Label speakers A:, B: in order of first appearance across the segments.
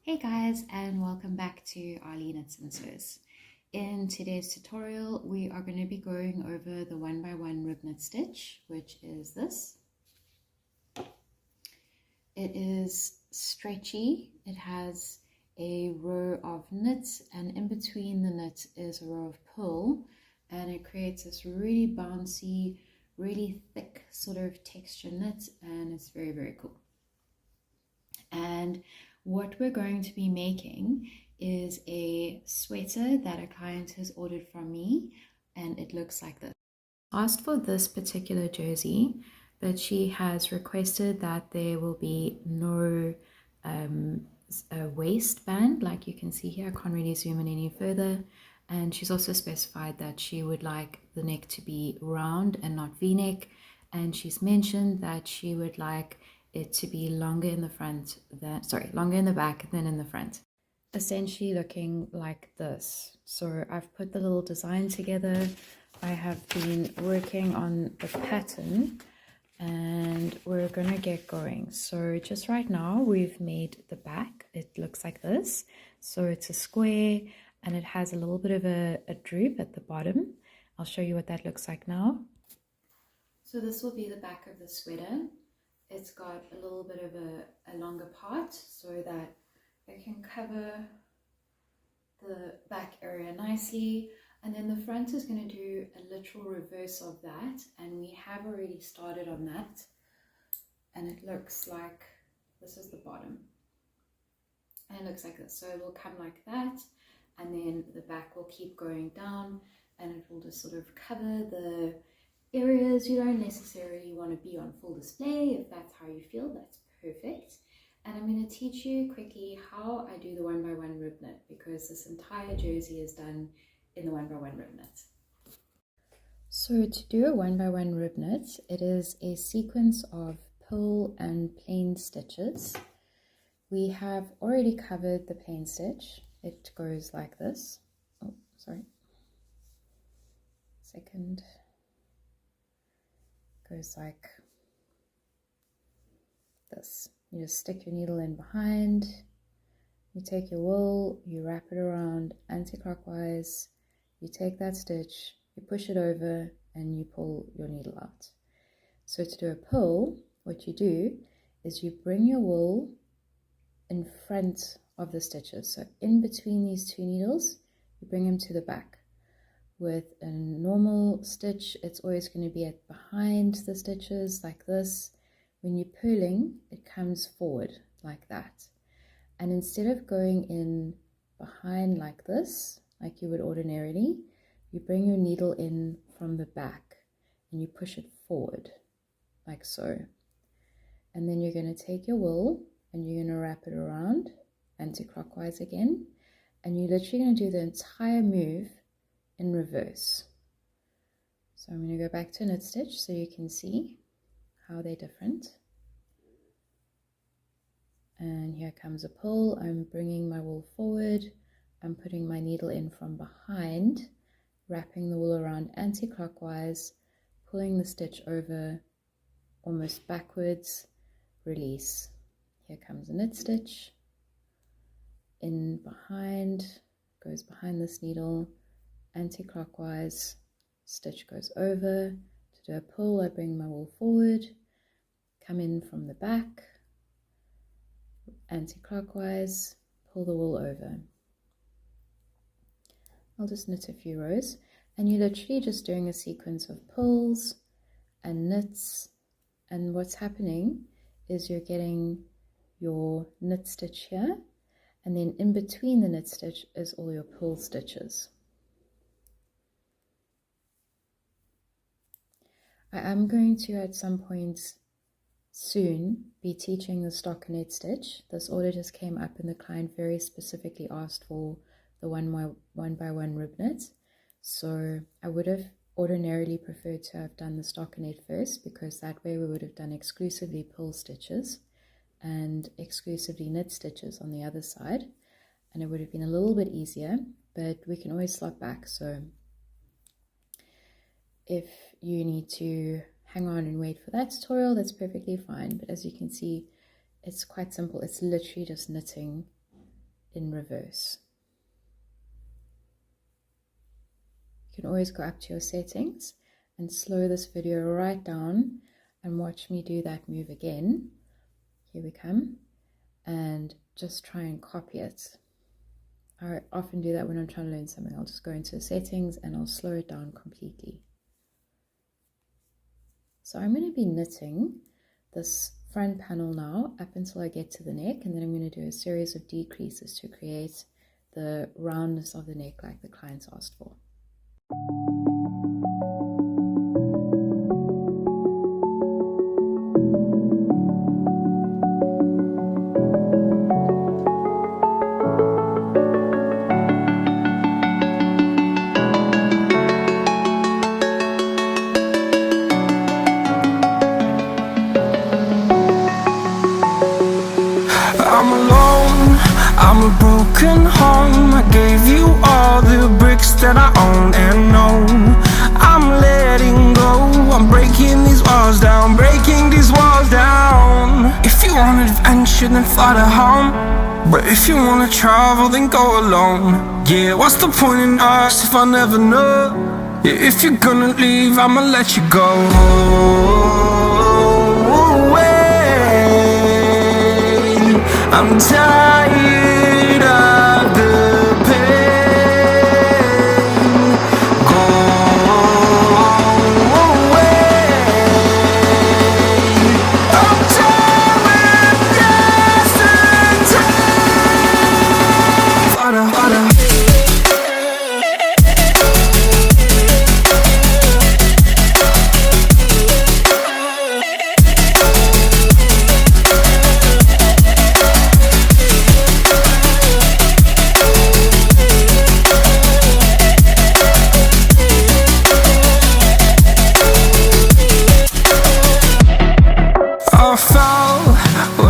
A: Hey guys, and welcome back to Arlene at Sews. In today's tutorial, we are going to be going over the 1x1 rib knit stitch, which is this. It is stretchy. It has a row of knits, and in between the knits is a row of purl, and it creates this really bouncy, really thick sort of texture knit, and it's very, very cool. And what we're going to be making is a sweater that a client has ordered from me, and it looks like this. I asked for this particular jersey, but she has requested that there will be no waistband, like you can see here. I can't really zoom in any further. And she's also specified that she would like the neck to be round and not v-neck, and she's mentioned that she would like it to be longer in the front than, longer in the back than in the front. Essentially looking like this. So I've put the little design together. I have been working on the pattern and we're gonna get going. So just right now we've made the back. It looks like this. So it's a square and it has a little bit of a droop at the bottom. I'll show you what that looks like now. So this will be the back of the sweater. It's got a little bit of a longer part so that it can cover the back area nicely, and then the front is going to do a literal reverse of that, and we have already started on that, and it looks like this is the bottom, and it looks like this. So it will come like that, and then the back will keep going down, and it will just sort of cover the areas you don't necessarily want to be on full display. If that's how you feel, that's perfect. And I'm going to teach you quickly how I do the 1x1 rib knit, because this entire jersey is done in the 1x1 rib knit. So to do a 1x1 rib knit, it is a sequence of purl and plain stitches. We have already covered the plain stitch. It goes like this. Oh, sorry. Second. Goes like this. You just stick your needle in behind, you take your wool, you wrap it around anti-clockwise, you take that stitch, you push it over, and you pull your needle out. So to do a pull, what you do is you bring your wool in front of the stitches. So in between these two needles, you bring them to the back. With a normal stitch, it's always going to be at behind the stitches like this. When you're purling, it comes forward like that. And instead of going in behind like this, like you would ordinarily, you bring your needle in from the back and you push it forward like so. And then you're going to take your wool and you're going to wrap it around anti-clockwise again. And you're literally going to do the entire move in reverse. So I'm going to go back to knit stitch so you can see how they're different. And here comes a pull. I'm bringing my wool forward. I'm putting my needle in from behind, wrapping the wool around anti-clockwise, pulling the stitch over almost backwards, release. Here comes a knit stitch. In behind, goes behind this needle, anti-clockwise, stitch goes over. To do a pull, I bring my wool forward, come in from the back, anti-clockwise, pull the wool over. I'll just knit a few rows, and you're literally just doing a sequence of pulls and knits, and what's happening is you're getting your knit stitch here, and then in between the knit stitch is all your pull stitches. I am going to at some point soon be teaching the stockinette stitch. This order just came up and the client very specifically asked for the 1x1 rib knit. So I would have ordinarily preferred to have done the stockinette first, because that way we would have done exclusively pull stitches and exclusively knit stitches on the other side, and it would have been a little bit easier, but we can always slot back. So if you need to hang on and wait for that tutorial, that's perfectly fine. But as you can see, it's quite simple. It's literally just knitting in reverse. You can always go up to your settings and slow this video right down and watch me do that move again. Here we come, and just try and copy it. I often do that when I'm trying to learn something. I'll just go into settings and I'll slow it down completely. So I'm going to be knitting this front panel now up until I get to the neck, and then I'm going to do a series of decreases to create the roundness of the neck like the clients asked for.
B: I'm alone, I'm a broken home. I gave you all the bricks that I own and know. I'm letting go, I'm breaking these walls down, breaking these walls down. If you want adventure, then fly to home. But if you wanna travel, then go alone. Yeah, what's the point in us if I never know? Yeah, if you're gonna leave, I'ma let you go. I'm tired of the pain. Go away. I'm done with yesterday. Harder, harder.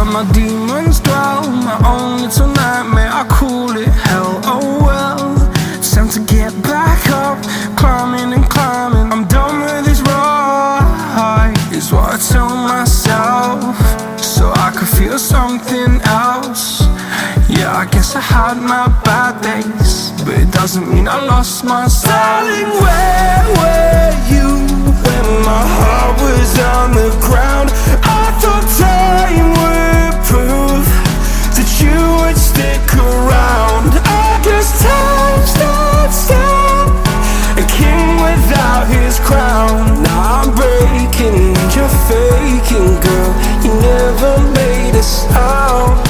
B: My demons dwell, my own little nightmare, I call it hell, oh well. It's time to get back up, climbing and climbing. I'm done with this ride, is what I tell myself, so I could feel something else. Yeah, I guess I had my bad days, but it doesn't mean I lost my style. Darling, where were you when my heart was on the ground? I thought time would prove that you would stick around. I guess time stood still, a king without his crown. Now I'm breaking and you're faking, girl. You never made a sound.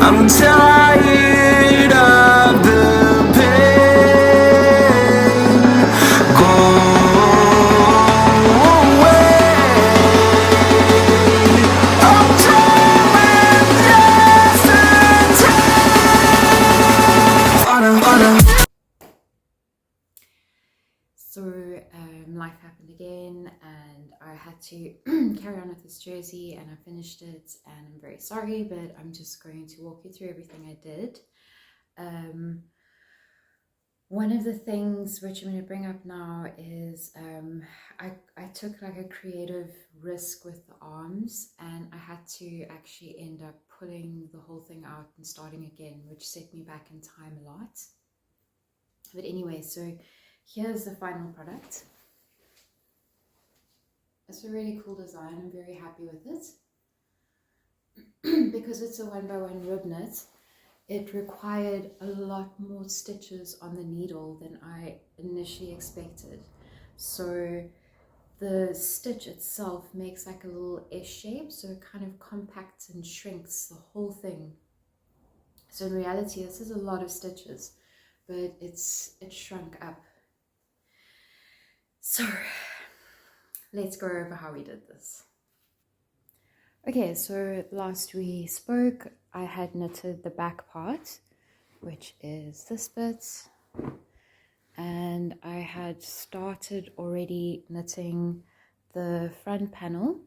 B: I'm tired of the pain. Go away. I'm done with yesterday.
A: So life happened again, and I had to carry on with this jersey, and I finished it, and I'm very sorry, but I'm just going to walk you through everything I did. One of the things which I'm going to bring up now is I took like a creative risk with the arms, and I had to actually end up pulling the whole thing out and starting again, which set me back in time a lot. But anyway, so here's the final product. It's a really cool design. I'm very happy with it. Because it's a 1x1 rib knit, it required a lot more stitches on the needle than I initially expected. So the stitch itself makes like a little S shape, so it kind of compacts and shrinks the whole thing. So in reality, this is a lot of stitches, but it shrunk up. So let's go over how we did this. Okay, so last we spoke, I had knitted the back part, which is this bit, and I had started already knitting the front panel.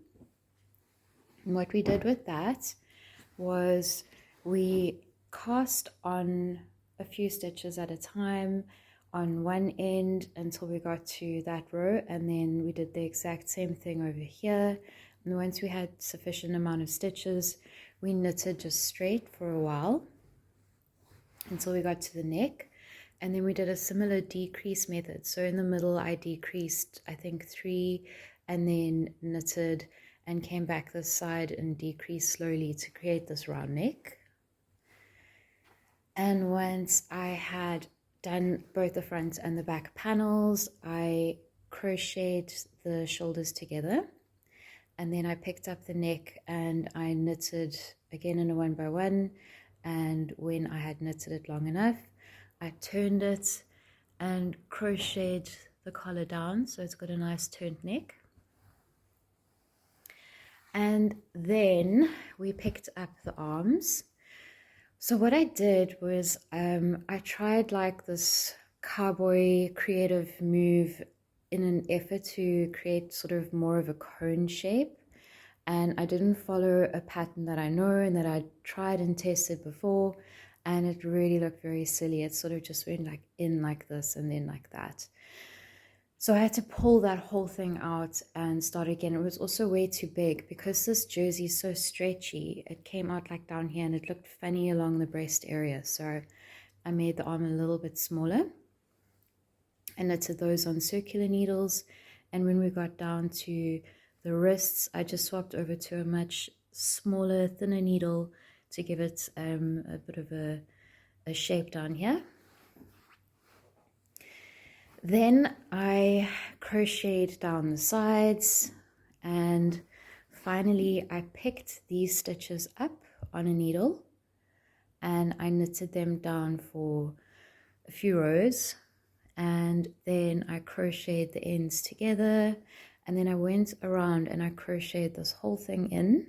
A: And what we did with that was we cast on a few stitches at a time on one end until we got to that row, and then we did the exact same thing over here, And once we had sufficient amount of stitches, we knitted just straight for a while until we got to the neck. And then we did a similar decrease method. So in the middle, I decreased, I think 3, and then knitted and came back this side and decreased slowly to create this round neck. And once I had done both the front and the back panels, I crocheted the shoulders together. And then I picked up the neck and I knitted again in a 1x1. And when I had knitted it long enough, I turned it and crocheted the collar down so it's got a nice turned neck. And then we picked up the arms. So what I did was I tried like this cowboy creative move in an effort to create sort of more of a cone shape. And I didn't follow a pattern that I know and that I tried and tested before. And it really looked very silly. It sort of just went like in like this and then like that. So I had to pull that whole thing out and start again. It was also way too big because this jersey is so stretchy. It came out like down here and it looked funny along the breast area. So I made the arm a little bit smaller and knitted those on circular needles. And when we got down to the wrists, I just swapped over to a much smaller, thinner needle to give it a bit of a shape down here. Then I crocheted down the sides, and finally I picked these stitches up on a needle and I knitted them down for a few rows, and then I crocheted the ends together, and then I went around and I crocheted this whole thing in.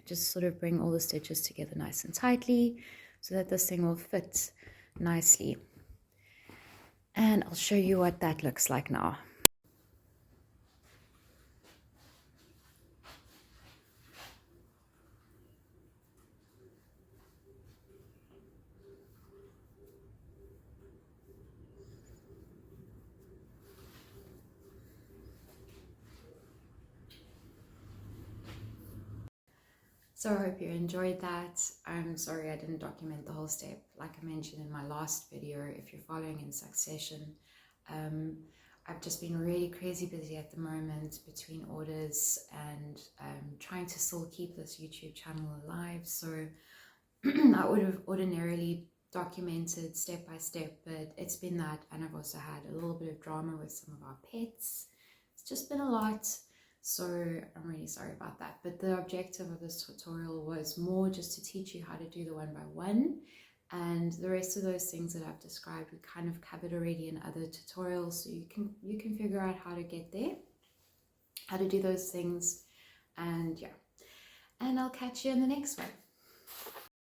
A: Just sort of bring all the stitches together nice and tightly so that this thing will fit nicely. And I'll show you what that looks like now. So I hope you enjoyed that. I'm sorry I didn't document the whole step. Like I mentioned in my last video, if you're following in succession, I've just been really crazy busy at the moment between orders and trying to still keep this YouTube channel alive. So I would have ordinarily documented step by step, but it's been that, and I've also had a little bit of drama with some of our pets. It's just been a lot. So I'm really sorry about that. But the objective of this tutorial was more just to teach you how to do the 1x1, and the rest of those things that I've described we kind of covered already in other tutorials, so you can figure out how to get there, how to do those things, and yeah. And I'll catch you in the next one.